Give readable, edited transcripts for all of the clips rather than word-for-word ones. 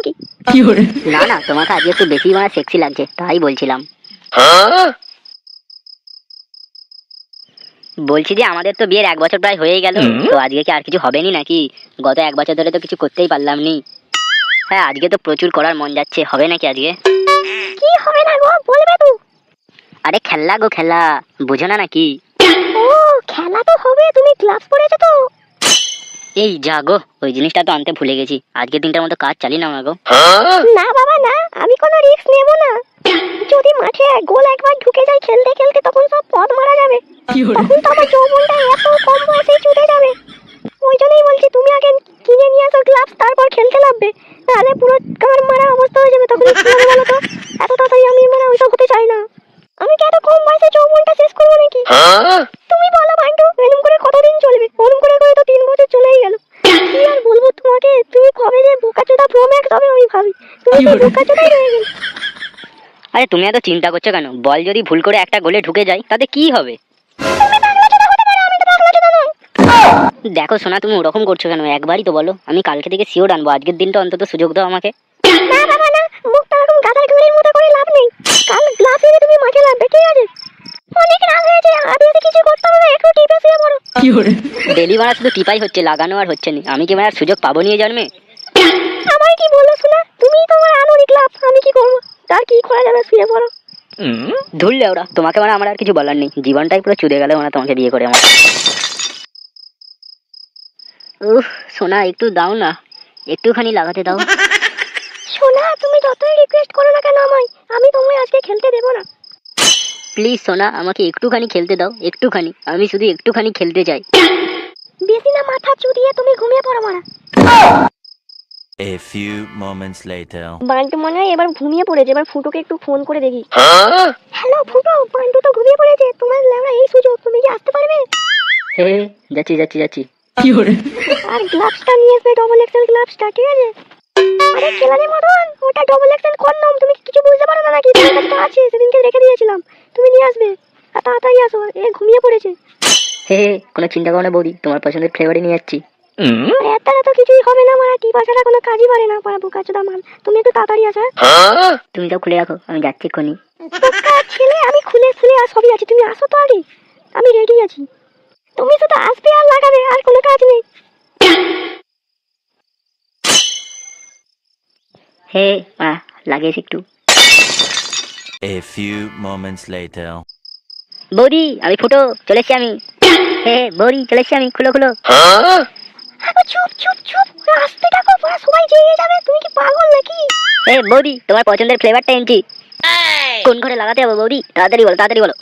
নাকি? না না, তোমাকে আজকে একটু বেশি মানে সেক্সি লাগছে, তাই বলছিলাম। বলছি যে আমাদের তো বিয়ের 1 বছর প্রায় হয়েই গেল, তো আজকে কি আর কিছু হবে নি নাকি? গত 1 বছর ধরে তো কিছু করতেই পারলাম নি। হ্যাঁ, আজকে তো প্রচুর করার মন যাচ্ছে, হবে নাকি আজকে? কি হবে না গো, বলবে তো? আরে খেলা গো খেলা, বুঝো না নাকি? ও খেলা তো হবে, তুমি গ্লাভস পরেছো তো? এই যা গো, ওই জিনিসটা তো আনতে ভুলে গেছি। আজকে দিনটার মতো কাজ চালিয়ে নাও না গো। না বাবা না, আমি কোনো রিস্ক নেব না। যদি মাঠে গোল একবার ঢুকে যায় খেলতে খেলতে, তখন সব পথ মারা যাবে। তখন তো আমার যৌবনটা এত কম বয়সেই ছুটে যাবে। ওই জন্যই বলছি তুমি আগে কিনে নিয়ে আসো গ্লাভস, তারপর খেলতে নামবে। তাহলে পুরো গান মারা অবস্থা হয়ে যাবে। তখন কি হবে বলো তো? এত তাড়াতাড়ি আমি মানে ওইসব হতে চাই না। আমি কি এত কম বয়সে যৌবনটা শেষ করবো নাকি? তুমি বলো বান্টু, এরকম করে কতদিন চলবে? ওরকম করে করে তো 3 বছর চলেই গেল। কি আর বলবো তোমাকে, তুমি কবে যে বোকাচোদা প্রো ম্যাক্স হবে আমি ভাবি। তুমি তো বোকাচোদাই রয়ে গেলে। আরে তুমি এত চিন্তা করছো কেন? বল যদি ভুল করে একটা গোলে ঢুকে যায় তাতে কি হবে? তুমি পাগলাচোদা হতে পারো, আমি তো পাগলাচোদা নই। দেখো সোনা, তুমি ওরকম করছো কেন? একবারই তো বলো, আমি কালকে থেকে শিওর আনবো। আজকের দিনটা অন্তত সুযোগ দাও আমাকে। না বাবা না, মুখটা এরকম গাধার ঘুড়ির মতো করে লাভ নেই। কাল গ্লাস এনে তুমি মাঠে লাগবে, ঠিক আছে? অনেক রাত হয়েছে, আমি এতে কিছু করতে হবে না, একটু টিপে শুয়ে পড়ো। ডেলি মারা শুধু টিপাই হচ্ছে, লাগানো আর হচ্ছে না। আমি কি মারার সুযোগ পাবো নিয়ে জন্মে? আমার কি বলো শোনা, তুমি তোমার আনোনি গ্লাভস, আমি কি করবো? তার কি করা যাবে, শুয়ে পড়ো। ধুললে ওরা, তোমাকে মানে আমার আর কিছু বলার নেই। জীবনটাই পুরো চুদে গেল মানে তোমাকে বিয়ে করে আমার। উফ সোনা, একটু দাও না, একটুখানি লাগাতে দাও। সোনা তুমি যতই রিকোয়েস্ট করো না কেন আমায়, আমি তোমায় আজকে খেলতে দেবো না। প্লিজ সোনা, আমাকে একটুখানি খেলতে দাও, একটুখানি। আমি শুধু একটুখানি খেলতে চাই। বেশি না মাথা চুদিয়ে তুমি ঘুমিয়ে পড়ো মারা। A few moments later. Bantu মনে হয় এবার ঘুমিয়ে পড়েছে। এবার ফুটোকে একটু ফোন করে দেখি। হ্যালো ফুটো, বান্টু তো ঘুমিয়ে পড়েছে। তোমার লেওড়া এই সুযোগ, তুমি কি আসতে পারবে? হে হে, যাচ্ছি যাচ্ছি যাচ্ছি। আর গ্লাভসটা নিয়ে আসবে, ডবল এক্সেল গ্লাভসটা, ঠিক আছে? আরে খেলারে মদন, ওটা ডবল এক্সেল কন্ডম, তুমি কিছু বুঝতে পারো না নাকি? তোমার কাছে তো আছে, সেদিনকে রেখে দিয়েছিলাম। তুমি নিয়ে আসবে, আর তাড়াতাড়ি আসো, এ ঘুমিয়ে পড়েছে। হে হে, কোনো চিন্তা করো না বৌদি, তোমার পছন্দের ফ্লেভারই নিয়ে যাচ্ছি। এত তো কিছুই হবে না মারা, টিপা ছাড়া কোনো কাজই পারে না পারা, বোকাচোদা মাল। তুমি একটু তাড়াতাড়ি আসো। তুমি তো খুলে রাখো, আমি যাচ্ছি এক্ষুনি। বোকা ছেলে, আমি খুলে খুলে আর সবই আছে, তুমি আসো তো আগে, আমি রেডি আছি। তুমি শুধু আসবে আর লাগাবে, আর কোনো কাজ নেই। হে লাগিয়েছি একটু। A few moments later. বৌদি আমি ফুটো, চলে এসছি আমি। হে হে বৌদি, চলে এসছি আমি, খুলো খুলো। আবার চুপ চুপ চুপ, আসতে থাকো, পড়া সবাই জেগে যাবে। তুমি কি পাগল নাকি? হে বৌদি, তোমার পছন্দের ফ্লেভারটা এনেছি। কোন ঘরে লাগাতে হবে বৌদি? তাড়াতাড়ি বলো, তাড়াতাড়ি বলো।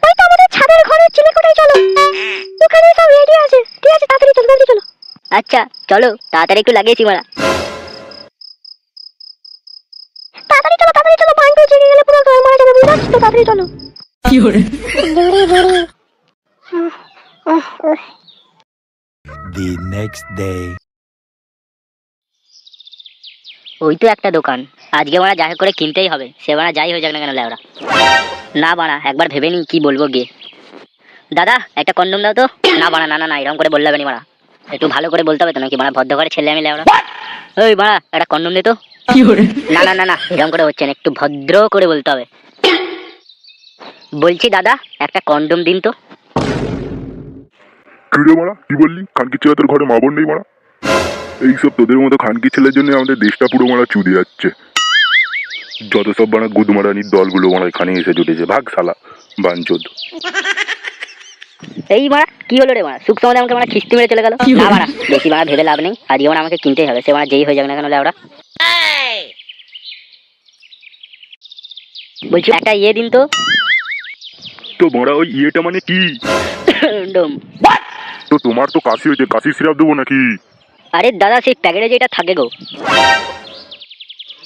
ওই তো আমাদের ছাদের ঘরের চিলেকোঠায় চলো, ওখানে সব রেডি আছে। ঠিক আছে, তাড়াতাড়ি চলো, তাড়াতাড়ি চলো। আচ্ছা চলো, তাড়াতাড়ি একটু লাগিয়েছি মারা। তাড়াতাড়ি চলো, তাড়াতাড়ি চলো, বান্টু জেগে গেলে পুরো গান মারা যাবে, বুঝতে পারছিস তো? তাড়াতাড়ি চলো। দৌড়ে দৌড়ে। The next day. ওই তো একটা দোকান, আজকে মারা যা হোক করে কিনতেই হবে। সে মারা যাই হয়ে যাক না কেন লেওরা। না বাড়া, একবার ভেবে নি কি বলবো গিয়ে। দাদা একটা কন্ডম দাও তো। না বাড়া, না না না, এরকম করে বললে হবে নি বাড়া। একটু ভালো করে বলতে হবে তো নাকি? বাড়া ভদ্র করে ছেলে আমি লেওরা। ওই বাড়া, একটা কন্ডম দে তো। না না না না, এরকম করে হচ্ছে না, একটু ভদ্র করে বলতে হবে। বলছি দাদা, একটা কন্ডম দিন তো। কি রে মারা, কি বললি? খানকি ছেলে তোর ঘরে মা বোন নেই মারা? এইসব তোদের মতো খানকি ছেলের জন্য আমাদের দেশটা পুরো মারা চুদে যাচ্ছে। যত সব বানা গুদমারানির দলগুলো মারা এখানে এসে জুটেছে, ভাগ শালা বাঞ্চোদ। এই মারা কি হলো রে মারা? সুখ সমাধে আমাকে মারা খিস্তি মেরে চলে গেল। না মারা, বেশি মারা ভেবে লাভ নেই, আজকে মারা আমাকে কিনতেই হবে। সে মারা যেই হয়ে যাক না কেন লেওরা। বলছি একটা ইয়ে দিন তো। তো মারা ওই ইয়েটা মানে কি? ডোম। তো তোমার তো কাশি হয়েছে, কাশি সিরাপ দেবো নাকি? আরে দাদা, সেই প্যাকেটে যেটা থাকে গো।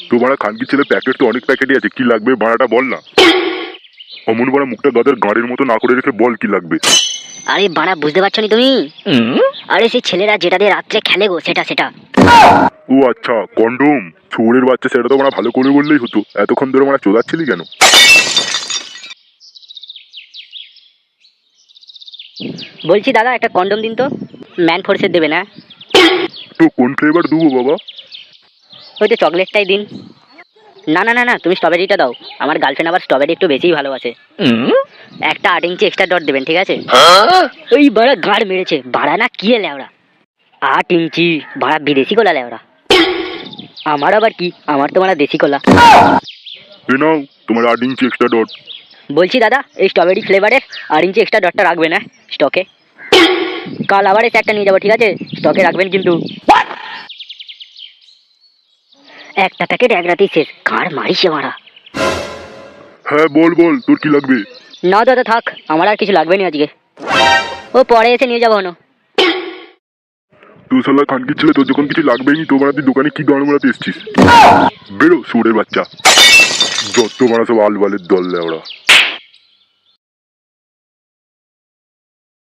তো মারা খানকি ছেলে প্যাকেট তো অনেক প্যাকেটই আছে, কি লাগবে মারাটা বল না। অমন বড় মুখটা গাদের গাড়ির মতো না করে রেখে বল কি লাগবে। আরে বাড়া, বুঝতে পারছো নি তুমি? আরে সেই ছেলেরা যেটা দিয়ে রাত্রে খেলে গো, সেটা সেটা। ও আচ্ছা, কন্ডম। চোরের বাচ্চা, সেটা তো মারা ভালো করে বললেই হতো। এতক্ষণ ধরে মারা চোদাচ্ছিলি কেন? বলছি দাদা, একটা কন্ডম দিন তো। ম্যান ফোর্সের দেবে না? তো কোন ফ্লেভার দেবো বাবা? ওই তো চকলেটটাই দিন। না না না না, তুমি স্ট্রবেরিটা দাও, আমার গার্লফ্রেন্ড আবার স্ট্রবেরি একটু বেশিই ভালোবাসে। একটা 8 ইঞ্চি এক্সট্রা ডট দেবেন, ঠিক আছে? ওই বাড়া গাড় মেরেছে, বাড়া না কি লেওড়া, 8 ইঞ্চি বাড়া বিদেশি কোলা লেওড়া। আমার আবার কি, আমার তো বাড়া দেশি কোলা। এ নাও তোমার 8 ইঞ্চি এক্সট্রা ডট। বলছি দাদা, এই স্ট্রবেরি ফ্লেভারের 8 ইঞ্চি এক্সট্রা ডটটা রাখবেন না স্টকে, কাল আবার এসে একটা নিয়ে যাবো, ঠিক আছে? স্টকে রাখবেন কিন্তু। একটা প্যাকেট এক রাতেই শেষ, কার মারিছে মারা। হ্যাঁ বল বল, তোর কি লাগবে? না দাদা থাক, আমার আর কিছু লাগবে না আজকে, ও পরে এসে নিয়ে যাবো হনো। তুই শালা খানকির ছেলে, তোর যখন কিছু লাগবেই নি তো বাড়া তুই দোকানে কি গান মারাতে এসছিস? বেরো সুরের বাচ্চা, যত বাড়া সব আলবালের দল লেওড়া।